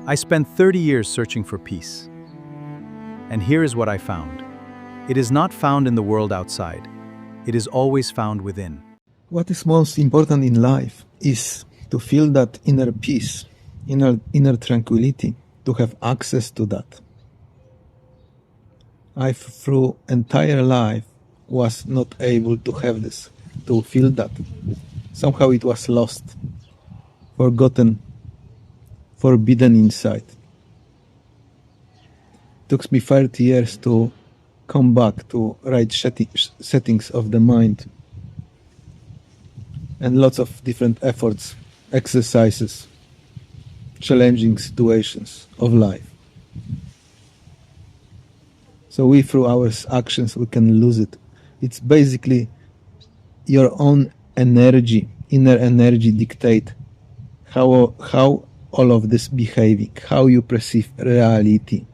I spent 30 years searching for peace. And here is what I found. It is not found in the world outside. It is always found within. What is most important in life is to feel that inner peace, inner tranquility, to have access to that. I, through entire life, was not able to have this, to feel that. Somehow it was lost, forgotten, forbidden inside. It took me 30 years to come back to right settings of the mind, and lots of different efforts, exercises, challenging situations of life. So through our actions, we can lose it. It's basically your own energy, inner energy dictate how all of this behaving, how you perceive reality.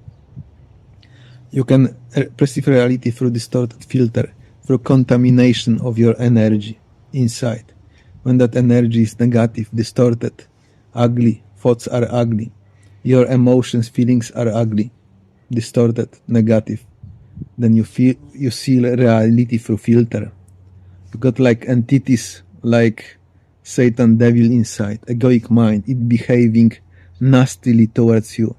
You can perceive reality through distorted filter, through contamination of your energy inside. When that energy is negative, distorted, ugly, thoughts are ugly, your emotions, feelings are ugly, distorted, negative, then you see reality through filter. You got like entities like Satan, devil inside, egoic mind, it behaving nastily towards you.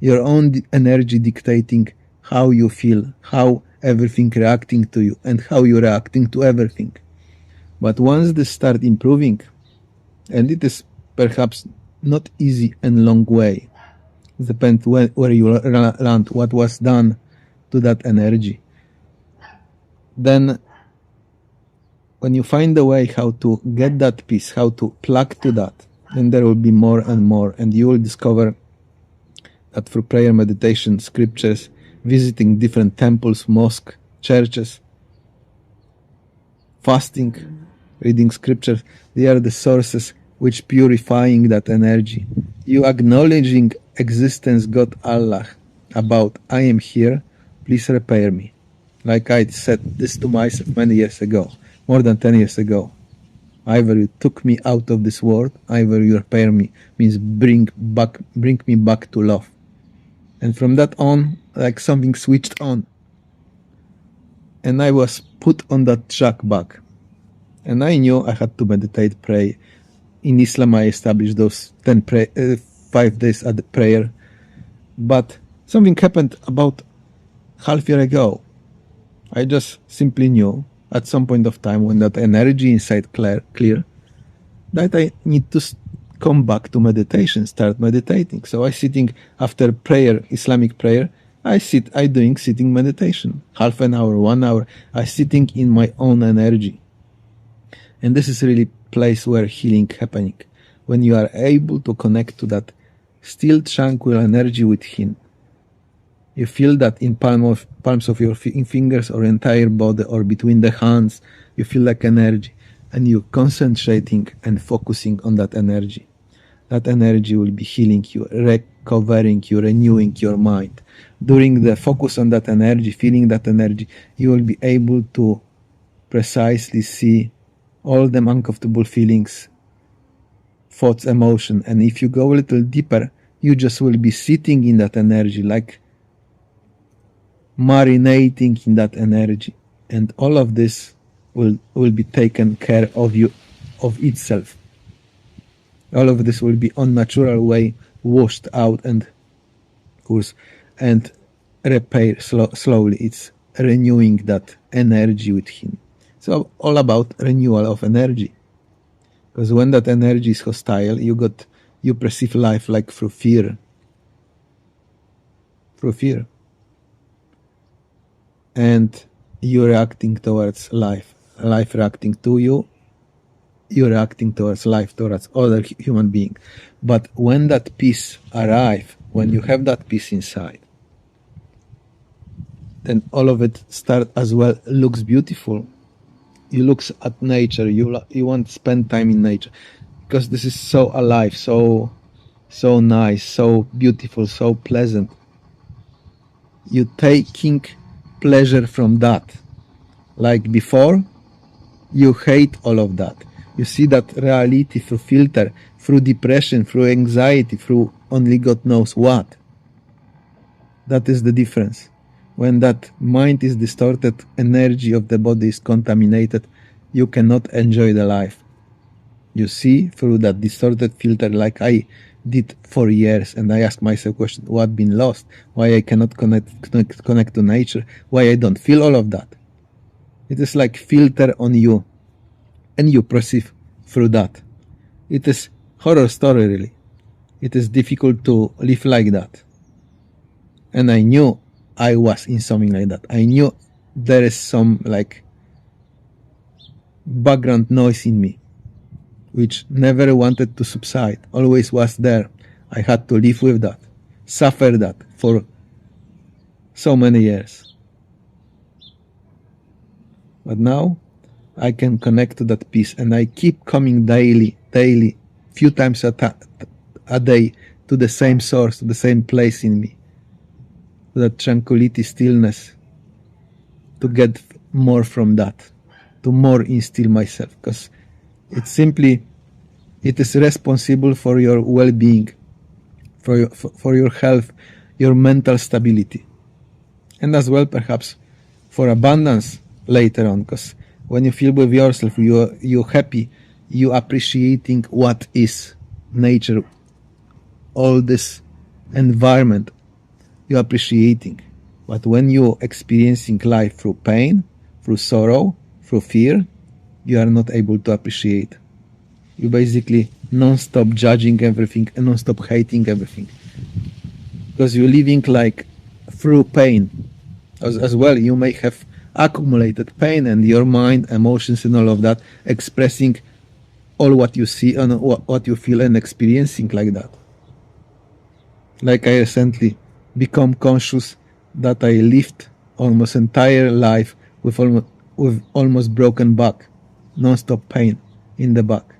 Your own energy dictating how you feel, how everything reacting to you, and how you're reacting to everything. But once this start improving, and it is perhaps not easy and long way, it depends where you land, what was done to that energy. Then when you find a way how to get that peace, how to plug to that, then there will be more and more, and you will discover that through prayer, meditation, scriptures, visiting different temples, mosques, churches, fasting, reading scriptures, they are the sources which purifying that energy. You acknowledging existence, God, Allah, about I am here, please repair me. Like I said this to myself many years ago, more than 10 years ago. Either you took me out of this world, either you repair me, means bring me back to love. And from that on, like something switched on. And I was put on that track back. And I knew I had to meditate, pray. In Islam, I established those 5 days at the prayer. But something happened about half year ago. I just simply knew at some point of time when that energy inside clear, that I need to come back to meditation, start meditating. So I sitting after prayer, Islamic prayer, I doing sitting meditation. Half an hour, 1 hour, I sitting in my own energy. And this is really place where healing happening. When you are able to connect to that still tranquil energy within. You feel that in palms of your fingers or entire body or between the hands, you feel like energy. And you're concentrating and focusing on that energy. That energy will be healing you, recovering you, renewing your mind. During the focus on that energy, feeling that energy, you will be able to precisely see all them uncomfortable feelings, thoughts, emotion. And if you go a little deeper, you just will be sitting in that energy, like marinating in that energy. And all of this will be taken care of you, of itself. All of this will be on natural way washed out and repair slowly. It's renewing that energy within. So all about renewal of energy. Because when that energy is hostile, you perceive life like through fear. And you're reacting towards life. Life reacting to you. You're reacting towards life, towards other human being. But when that peace arrives, when you have that peace inside, then all of it looks beautiful. You look at nature, you want to spend time in nature. Because this is so alive, so nice, so beautiful, so pleasant. You're taking pleasure from that. Like before, you hate all of that. You see that reality through filter, through depression, through anxiety, through only God knows what. That is the difference. When that mind is distorted, energy of the body is contaminated, you cannot enjoy the life. You see through that distorted filter, like I did for years, and I ask myself question, what been lost? Why I cannot connect to nature? Why I don't feel all of that? It is like filter on you, and you perceive through that. It is horror story, really. It is difficult to live like that. And I knew I was in something like that. I knew there is some like background noise in me, which never wanted to subside, always was there. I had to live with that, suffer that for so many years. But now I can connect to that peace, and I keep coming daily, few times a day, to the same source, to the same place in me, to that tranquility, stillness, to get more from that, to more instill myself, because it's simply, it is responsible for your well-being, for your health, your mental stability, and as well perhaps for abundance later on, because when you feel with yourself, you're happy, you appreciating what is nature, all this environment, you appreciating. But when you're experiencing life through pain, through sorrow, through fear, you are not able to appreciate. You basically non-stop judging everything and non-stop hating everything, because you're living like through pain. As well, you may have accumulated pain, and your mind, emotions, and all of that expressing all what you see and what you feel and experiencing like that. Like I recently become conscious that I lived almost entire life with almost broken back, non-stop pain in the back,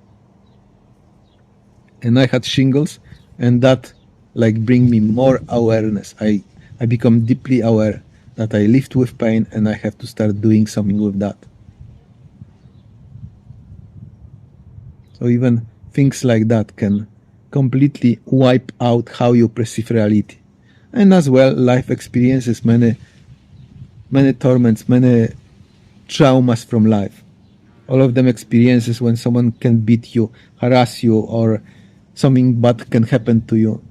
and I had shingles, and that like bring me more awareness. I become deeply aware that I lived with pain, and I have to start doing something with that. So even things like that can completely wipe out how you perceive reality. And as well, life experiences many torments, many traumas from life. All of them experiences when someone can beat you, harass you, or something bad can happen to you.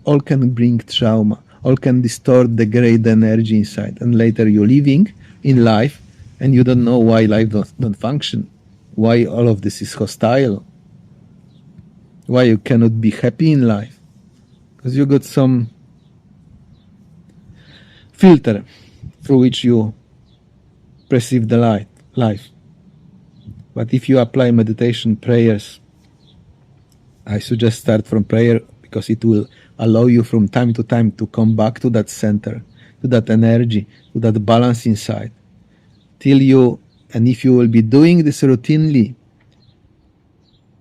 All can bring trauma, all can distort the great energy inside. And later you're living in life and you don't know why life don't function, why all of this is hostile, why you cannot be happy in life, because you got some filter through which you perceive the life. But if you apply meditation, prayers, I suggest start from prayer, because it will allow you from time to time to come back to that center, to that energy, to that balance inside. And if you will be doing this routinely,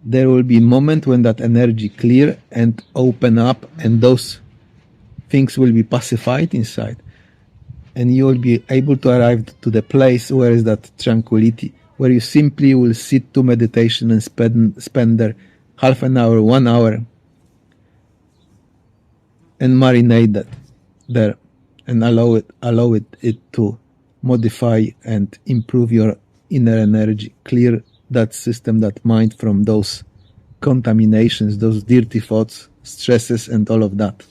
there will be a moment when that energy clear and open up, and those things will be pacified inside. And you will be able to arrive to the place where is that tranquility, where you simply will sit to meditation and spend there half an hour, 1 hour, and marinate that there, and allow it to modify and improve your inner energy, clear that system, that mind from those contaminations, those dirty thoughts, stresses, and all of that.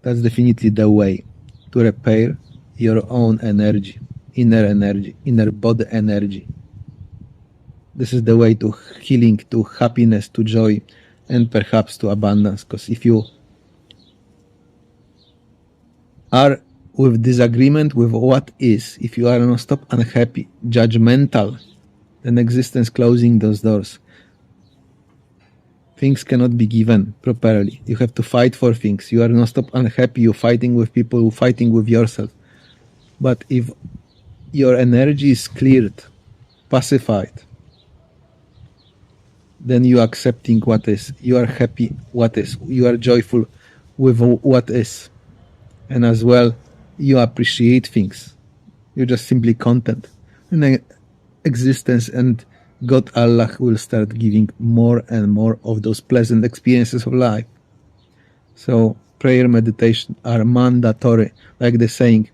That's definitely the way to repair your own energy, inner body energy. This is the way to healing, to happiness, to joy, and perhaps to abundance. Because if you are with disagreement with what is, if you are non-stop unhappy, judgmental, then existence closing those doors. Things cannot be given properly. You have to fight for things. You are non-stop unhappy, you're fighting with people, you're fighting with yourself. But if your energy is cleared, pacified, then you are accepting what is. You are happy what is. You are joyful with what is. And as well, you appreciate things. You're just simply content. And existence and God Allah will start giving more and more of those pleasant experiences of life. So prayer meditation are mandatory, like the saying.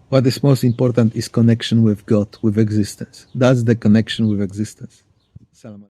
What is most important is connection with God, with existence. That's the connection with existence. Salam.